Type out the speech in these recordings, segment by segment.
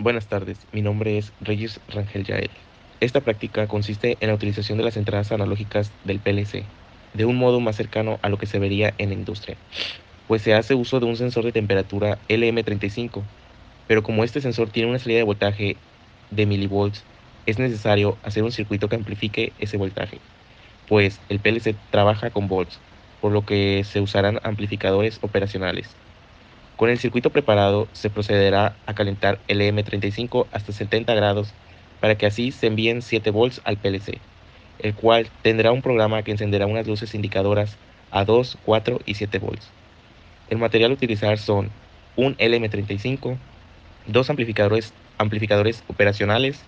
Buenas tardes, mi nombre es Reyes Rangel Yael. Esta práctica consiste en la utilización de las entradas analógicas del PLC, de un modo más cercano a lo que se vería en la industria, pues se hace uso de un sensor de temperatura LM35, pero como este sensor tiene una salida de voltaje de milivolts, es necesario hacer un circuito que amplifique ese voltaje, pues el PLC trabaja con volts, por lo que se usarán amplificadores operacionales. Con el circuito preparado, se procederá a calentar el M35 hasta 70 grados para que así se envíen 7 volts al PLC, el cual tendrá un programa que encenderá unas luces indicadoras a 2, 4 y 7 volts. El material a utilizar son un LM35, dos amplificadores operacionales,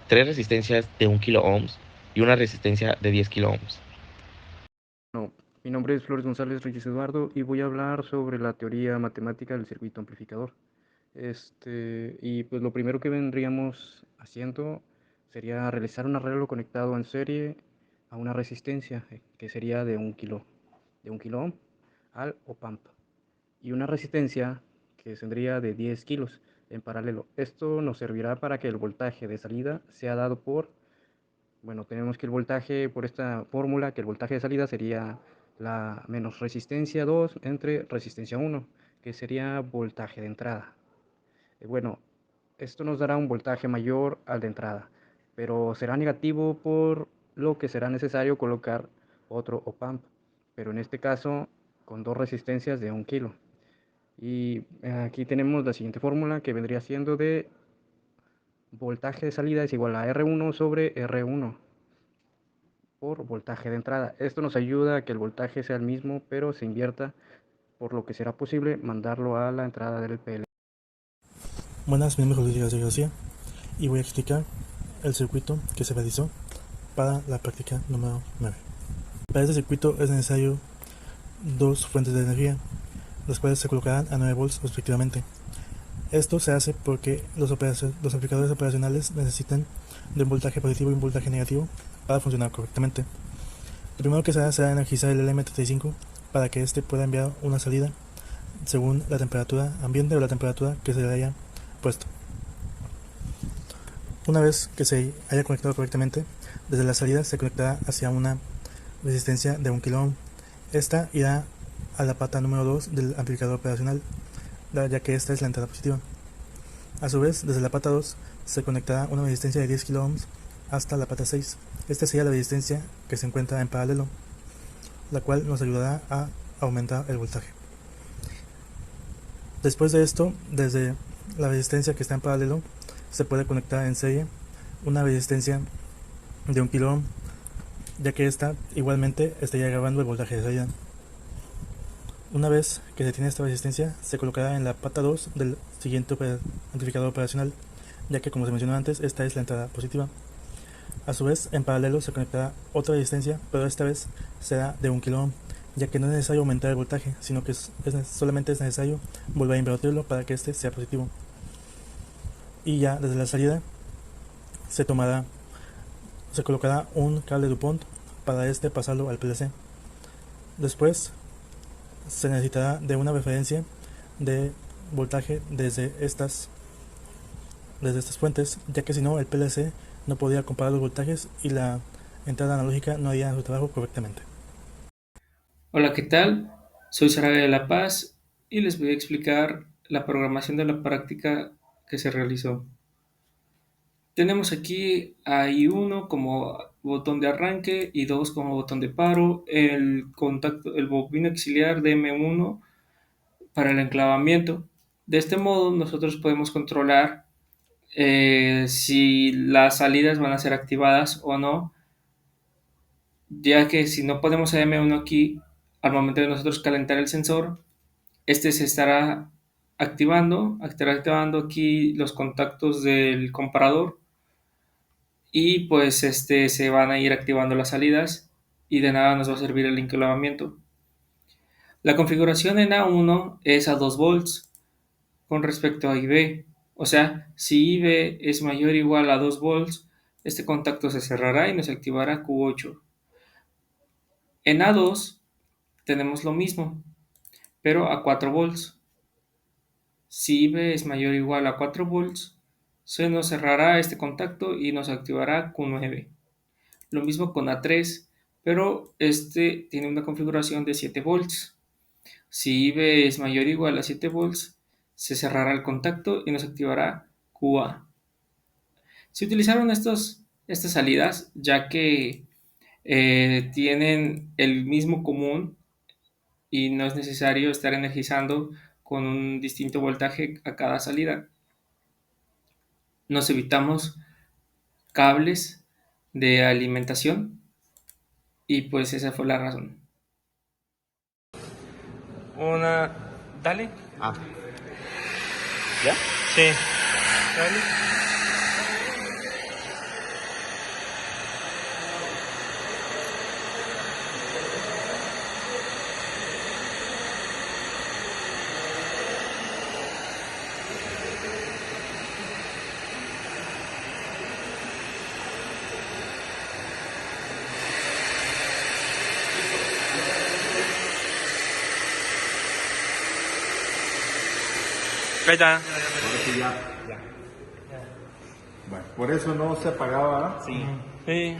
tres resistencias de 1 kilo ohms y una resistencia de 10 kilo ohms. No, mi nombre es Flores González Reyes Eduardo y voy a hablar sobre la teoría matemática del circuito amplificador. Y pues lo primero que vendríamos haciendo sería realizar un arreglo conectado en serie a una resistencia que sería de un kilo ohm al op-amp y una resistencia que tendría de 10 kilos en paralelo. Esto nos servirá para que el voltaje de salida sea dado por bueno, tenemos que el voltaje por esta fórmula, que el voltaje de salida sería la menos resistencia 2 entre resistencia 1, que sería voltaje de entrada. Bueno, esto nos dará un voltaje mayor al de entrada, pero será negativo por lo que será necesario colocar otro op-amp, pero en este caso con dos resistencias de 1 kilo. Y aquí tenemos la siguiente fórmula que vendría siendo de voltaje de salida es igual a R1 sobre R1 por voltaje de entrada. Esto nos ayuda a que el voltaje sea el mismo, pero se invierta, por lo que será posible mandarlo a la entrada del PL. Buenas, mi nombre es Rodríguez García y voy a explicar el circuito que se realizó para la práctica número 9. Para este circuito es necesario dos fuentes de energía, las cuales se colocarán a 9 volts respectivamente. Esto se hace porque los aplicadores operacionales necesitan de un voltaje positivo y un voltaje negativo para funcionar correctamente. Lo primero que se hará será energizar el LM35 para que éste pueda enviar una salida según la temperatura ambiente o la temperatura que se le haya puesto. Una vez que se haya conectado correctamente, desde la salida se conectará hacia una resistencia de 1 kilo ohm. Esta irá a la pata número 2 del amplificador operacional, ya que esta es la entrada positiva. A su vez, desde la pata 2 se conectará una resistencia de 10 kilo ohms hasta la pata 6. Esta sería la resistencia que se encuentra en paralelo, la cual nos ayudará a aumentar el voltaje. Después de esto, desde la resistencia que está en paralelo, se puede conectar en serie una resistencia de 1 kilo ohm, ya que esta igualmente estaría grabando el voltaje de salida. Una vez que se tiene esta resistencia, se colocará en la pata 2 del siguiente amplificador operacional, ya que como se mencionó antes, esta es la entrada positiva. A su vez, en paralelo se conectará otra resistencia, pero esta vez será de 1 kilo ohm, ya que no es necesario aumentar el voltaje, sino que solamente es necesario volver a invertirlo para que este sea positivo. Y ya desde la salida se colocará un cable DuPont para este pasarlo al PLC. Después se necesitará de una referencia de voltaje desde estas fuentes, ya que si no el PLC no podría comparar los voltajes y la entrada analógica no haría su trabajo correctamente. Hola, ¿qué tal? Soy Sara de la Paz y les voy a explicar la programación de la práctica que se realizó. Tenemos aquí a I1 como botón de arranque, I2 como botón de paro, el bobino auxiliar de M1 para el enclavamiento. De este modo nosotros podemos controlar si las salidas van a ser activadas o no, ya que si no ponemos M1 aquí, al momento de nosotros calentar el sensor, este se estará activando aquí los contactos del comparador y pues se van a ir activando las salidas y de nada nos va a servir el enclavamiento. La configuración en A1 es a 2 volts con respecto a IB, o sea, si IB es mayor o igual a 2 volts, este contacto se cerrará y nos activará Q8. En A2 tenemos lo mismo, pero a 4 volts. Si IB es mayor o igual a 4 volts, Se nos cerrará este contacto y nos activará Q9. Lo mismo con A3, pero este tiene una configuración de 7 volts. Si IB es mayor o igual a 7 volts, se cerrará el contacto y nos activará QA. Se utilizaron estas salidas ya que tienen el mismo común y no es necesario estar energizando con un distinto voltaje a cada salida. Nos evitamos cables de alimentación y pues esa fue la razón. Dale. ¿Ya? Sí. Dale. Ahí está. Ahora sí ya. Bueno, por eso no se apagaba. Sí. Sí.